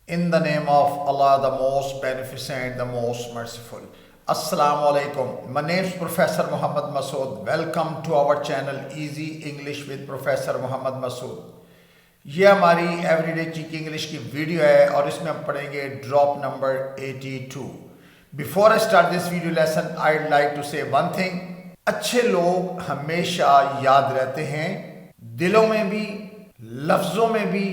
In the name of Allah, the most beneficent, the most merciful. Assalamu alaikum. My name is Professor Muhammad Masood. Welcome to our channel Easy English with Professor Muhammad Masood. ये हमारी everyday cheeky English की video है और इसमें हम पढ़ेंगे drop number 82. Before I start this video lesson I would like to say one thing. अच्छे लोग हमेशा याद रहते हैं, दिलों में भी, लफ्जों में भी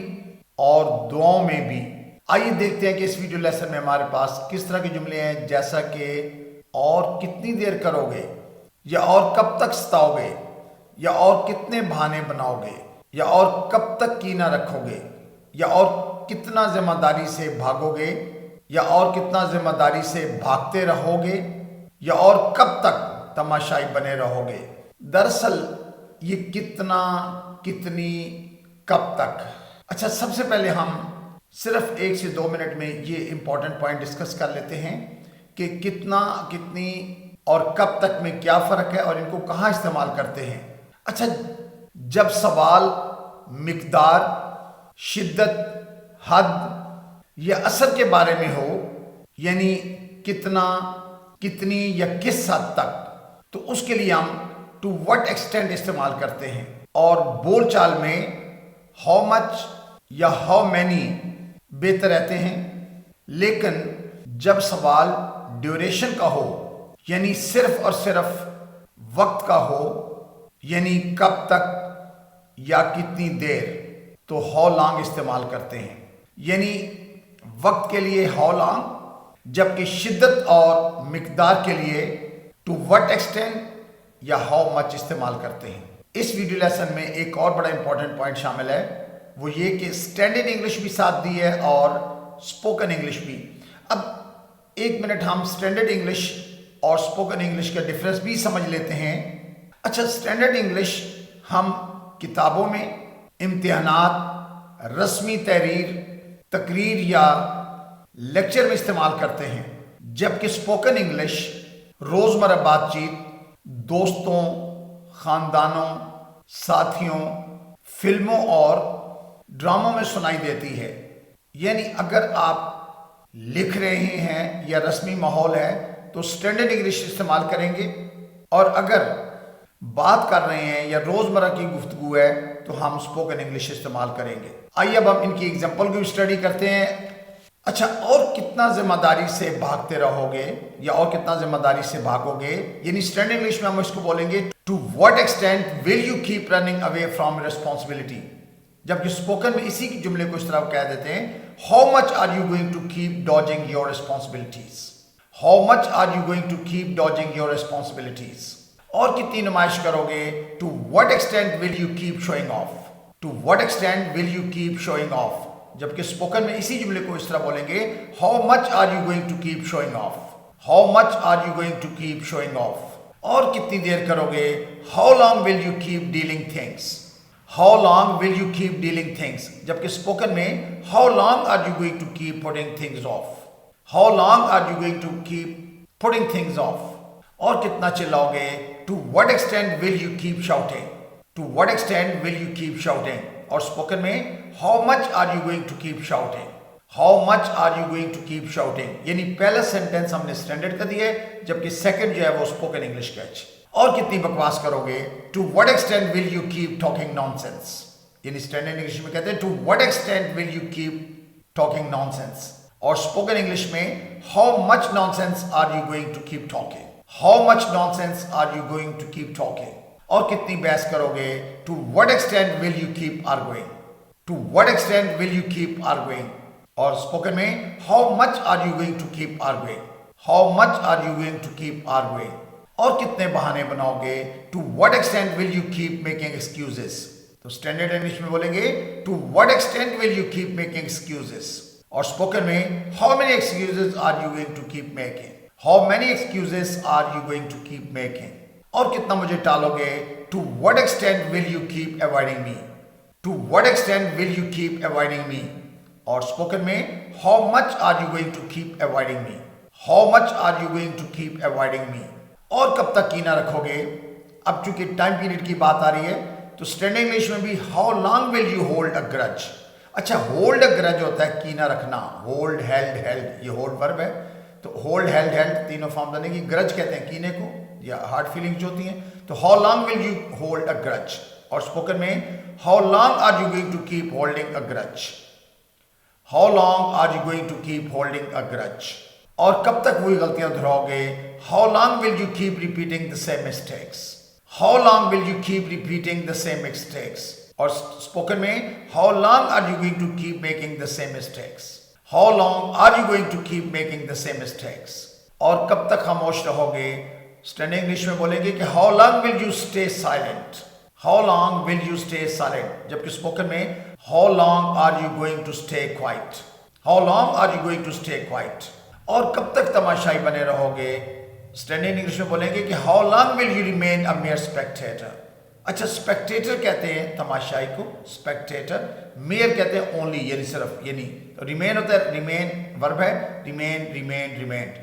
और दुआओं में भी. आइए देखते हैं कि इस वीडियो लेसन में हमारे पास किस तरह के जुमले हैं, जैसा कि और कितनी देर करोगे, या और कब तक सताओगे, या और कितने बहाने बनाओगे, या और कब तक कीना रखोगे, या और कितना जिम्मेदारी से भागोगे, या और कितना जिम्मेदारी से भागते रहोगे, या और कब तक तमाशाई बने रहोगे. दरअसल ये कितना, कितनी, कब तक. अच्छा, सबसे पहले हम सिर्फ 1 से 2 मिनट में ये इंपॉर्टेंट पॉइंट डिस्कस कर लेते हैं कि कितना, कितनी और कब तक में क्या फ़र्क है और इनको कहाँ इस्तेमाल करते हैं. अच्छा, जब सवाल मिकदार, शिद्दत, हद या असर के बारे में हो, यानी कितना, कितनी या किस हद तक, तो उसके लिए हम टू व्हाट एक्सटेंट इस्तेमाल करते हैं. और बोलचाल में हाउ मच या हाउ मैनी बेहतर रहते हैं. लेकिन जब सवाल ड्यूरेशन का हो, यानी सिर्फ और सिर्फ वक्त का हो, यानी कब तक या कितनी देर, तो हाउ लॉन्ग इस्तेमाल करते हैं. यानी वक्त के लिए हाउ लॉन्ग, जबकि शिद्दत और मिकदार के लिए टू व्हाट एक्सटेंट या हाउ मच इस्तेमाल करते हैं. इस वीडियो लेसन में एक और बड़ा इंपॉर्टेंट पॉइंट शामिल है, वो ये कि स्टैंडर्ड इंग्लिश भी साथ दी है और स्पोकन इंग्लिश भी. अब 1 मिनट हम स्टैंडर्ड इंग्लिश और स्पोकन इंग्लिश का डिफरेंस भी समझ लेते हैं. अच्छा, स्टैंडर्ड इंग्लिश हम किताबों में, इम्तिहानात, रस्मी तहरीर, तकरीर या लेक्चर में इस्तेमाल करते हैं, जबकि स्पोकन इंग्लिश रोज़मर्रा बातचीत, दोस्तों, ख़ानदानों, साथियों, फिल्मों और ड्रामों में सुनाई देती है. यानी अगर आप लिख रहे हैं या रस्मी माहौल है तो स्टैंडर्ड इंग्लिश इस्तेमाल करेंगे, और अगर बात कर रहे हैं या रोज़मर्रा की गुफ्तगू है तो हम स्पोकन इंग्लिश इस्तेमाल करेंगे. आइए अब हम इनकी एग्जांपल को स्टडी करते हैं. अच्छा, और कितना जिम्मेदारी से भागते रहोगे या और कितना जिम्मेदारी से भागोगे, यानी स्टैंडर्ड इंग्लिश में हम इसको बोलेंगे to what extent will you keep running away from responsibility. जबकि स्पोकन में इसी के जुमले को इस तरह कह देते हैं, how much are you going to keep dodging your responsibilities. How much are you going to keep dodging your responsibilities. और कितनी नुमाइश करोगे, to what extent will you keep showing off. To what extent will you keep showing off. जबकि spoken में इसी जुमले को इस तरह बोलेंगे, how much are you going to keep showing off. How much are you going to keep showing of. और कितनी देर करोगे, how long will you keep dealing things. How long will you keep dealing things. जबकि spoken में how long are you going to keep putting things off. How long are you going to keep putting things off. और कितना चिल्लाओगे, to what extent will you keep shouting. To what extent will you keep shouting. और spoken में how much are you going to keep shouting. How much are you going to keep shouting. यानी पहला sentence हमने standard का दिया है, जबकि second जो है वो स्पोकन इंग्लिश का है. और कितनी बकवास करोगे, to what extent will you keep talking nonsense. यानी स्टैंडर्ड इंग्लिश में कहते हैं to what extent will you keep talking nonsense. और स्पोकन इंग्लिश में how much nonsense are you going to keep talking. How much nonsense are you going to keep talking. और कितनी बहस करोगे, to what extent will you keep arguing. To what extent will you keep arguing. और spoken में how much are you going to keep arguing. How much are you going to keep arguing. और कितने बहाने बनाओगे, to what extent will you keep making excuses. तो standard English में बोलेंगे to what extent will you keep making excuses. और spoken में how many excuses are you going to keep making. How many excuses are you going to keep making. और कितना मुझे टालोगे, to what extent will you keep avoiding me. To what extent will you keep avoiding me. और spoken में how much are you going to keep avoiding me. How much are you going to keep avoiding me. और कब तक कीना रखोगे. अब चूंकि time period की बात आ रही है तो स्टैंडर्ड इंग्लिश में भी how long will you hold a grudge. अच्छा, होल्ड अ ग्रज होता है कीना रखना, होल्ड, हेल्ड, हेल्ड, ये होल्ड वर्ब है। तो होल्ड, हेल्ड, हेल्ड तीनों फॉर्म बनेगी। ग्रज कहते हैं कीने को या हार्ट फीलिंग्स होती हैं। तो how long will you hold a grudge, और स्पोकन में how long are you going to keep holding a grudge, how long are you going to keep holding a grudge, और कब तक वही गलतियां दोहराओगे, how long will you keep repeating the same mistakes, how long will you keep repeating the same mistakes, और spoken में how long are you going to keep making the same mistakes, how long are you going to keep making the same mistakes, और कब तक खामोश रहोगे। Standard English में बोलेंगे कि how long will you stay silent, how long will you stay silent, जबकि spoken में how long are you going to stay quiet, how long are you going to stay quiet, और कब तक तमाशाई बने रहोगे। स्टैंडर्ड इंग्लिश में बोलेंगे कि how long will you remain a mere Spectator. अच्छा, स्पेक्टेटर कहते हैं तमाशाई को, स्पेक्टेटर, मेयर कहते हैं ओनली, यानी सिर्फ, यानी रिमेन होता है, रिमेन वर्ब है, रिमेन, रिमेन, रिमेन।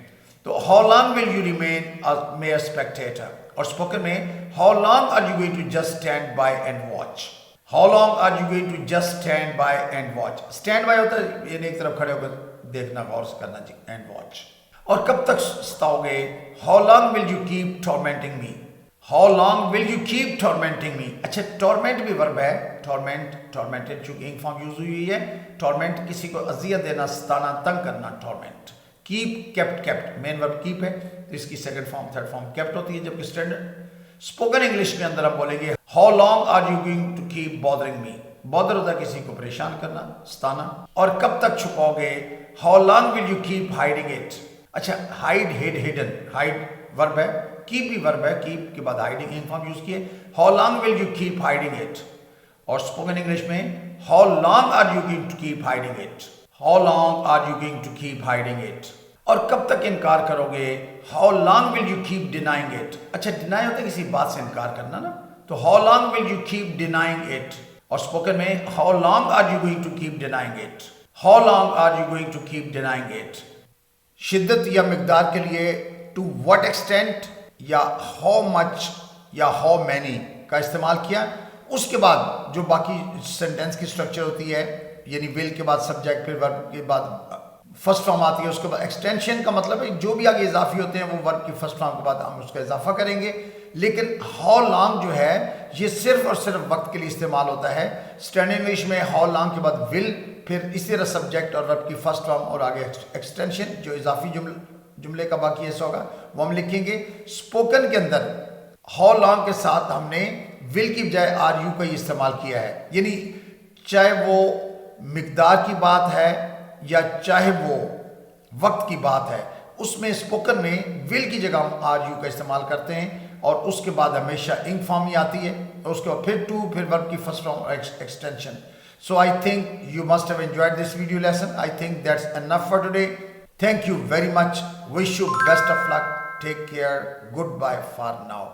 तो how long will you remain a mere spectator, और स्पोकन में how long are you going to just stand by and watch, how long are you going to just stand by and watch. Stand by होता है यानी एक तरफ खड़े होकर देखना, गौर से करना जी, एंड वॉच। और कब तक सताओगे, how long will you keep tormenting me, how long will you keep tormenting me. अच्छा, टॉर्मेंट भी वर्ब है, टॉर्मेंट, टॉर्मेंटेड, चूंकि इंक फॉर्म यूज हुई है। टॉर्मेंट किसी को अजियत देना, सताना, तंग करना, torment. Keep, kept, kept, main verb keep है, तो इसकी second form, third form kept होती है। जबकि स्टैंडर्ड स्पोकन इंग्लिश के अंदर हम बोलेंगे how long are you going to keep bothering me. Bother होता है किसी को परेशान करना, सताना। और कब तक छुपाओगे, how long will you keep hiding it. अच्छा, hide, hid, hidden, hide verb है, कीप भी वर्ब है, कीप के बाद हाइडिंग इंक फॉर्म यूज किए। How long will you keep hiding it, और स्पोकन इंग्लिश में how long are you going to keep hiding it, how long are you going to keep hiding it, और कब तक इनकार करोगे, how long will you keep denying it. अच्छा, deny होता है किसी बात से इनकार करना ना, तो how long will you keep denying it, और स्पोकन में how long are you going to keep denying it, how long are you going to keep denying it. शिद्दत या मिकदार के लिए टू व्हाट एक्सटेंट या हाउ मच या how many का इस्तेमाल किया। उसके बाद जो बाकी सेंटेंस की स्ट्रक्चर होती है, यानी विल के बाद सब्जेक्ट, फिर वर्ब के बाद फर्स्ट फॉर्म आती है, उसके बाद एक्सटेंशन का मतलब है जो भी आगे इजाफी होते हैं वो वर्ब की फर्स्ट फॉर्म के बाद हम उसका इजाफा करेंगे। लेकिन हाउ लॉन्ग जो है ये सिर्फ और सिर्फ वक्त के लिए इस्तेमाल होता है। स्टैंडर्ड इंग्लिश में हाउ लॉन्ग के बाद विल, फिर इसी तरह सब्जेक्ट और वर्ब की फर्स्ट फॉर्म और आगे एक्सटेंशन, जो इजाफी जुमले का बाकी हिस्सा होगा वो हम लिखेंगे। स्पोकन के अंदर हाउ लॉन्ग के साथ हमने विल की बजाय आर यू का ही इस्तेमाल किया है, यानी चाहे वो मिकदार की बात है या चाहे वो वक्त की बात है, उसमें स्पोकन में विल की जगह हम आर यू का इस्तेमाल करते हैं, और उसके बाद हमेशा इंक फॉर्म ही आती है, और उसके बाद फिर टू, फिर वर्ब की first form extension. So I think you must have enjoyed this video lesson. I think that's enough for today. Thank you very much. Wish you best of luck. Take care. Goodbye for now.